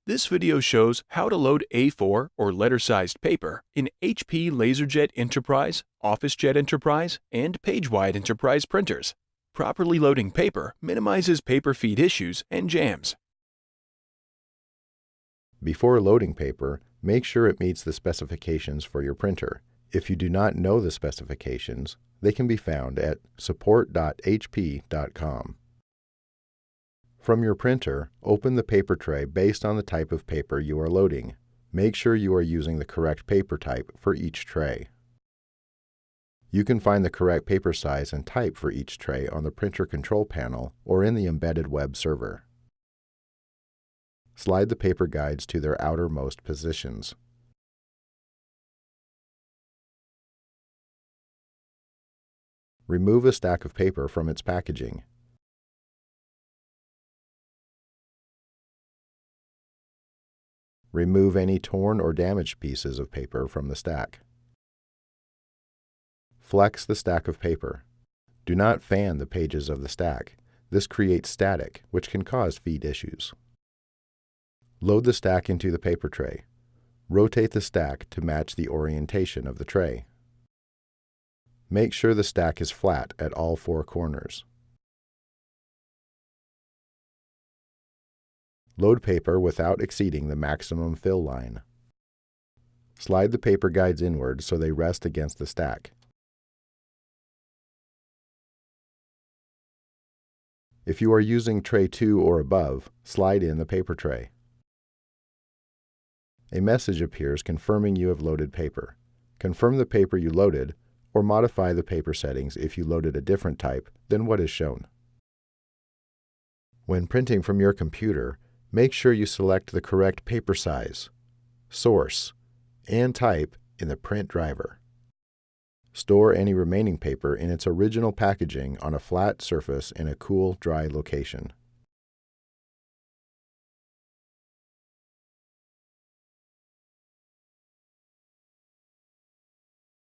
This video shows how to load A4 or letter-sized paper in HP LaserJet Enterprise, OfficeJet Enterprise, and PageWide Enterprise printers. Properly loading paper minimizes paper feed issues and jams. Before loading paper, make sure it meets the specifications for your printer. If you do not know the specifications, they can be found at support.hp.com. From your printer, open the paper tray based on the type of paper you are loading. Make sure you are using the correct paper type for each tray. You can find the correct paper size and type for each tray on the printer control panel or in the embedded web server. Slide the paper guides to their outermost positions. Remove a stack of paper from its packaging. Remove any torn or damaged pieces of paper from the stack. Flex the stack of paper. Do not fan the pages of the stack. This creates static, which can cause feed issues. Load the stack into the paper tray. Rotate the stack to match the orientation of the tray. Make sure the stack is flat at all four corners. Load paper without exceeding the maximum fill line. Slide the paper guides inward so they rest against the stack. If you are using tray 2 or above, slide in the paper tray. A message appears confirming you have loaded paper. Confirm the paper you loaded, or modify the paper settings if you loaded a different type than what is shown. When printing from your computer, make sure you select the correct paper size, source, and type in the print driver. Store any remaining paper in its original packaging on a flat surface in a cool, dry location.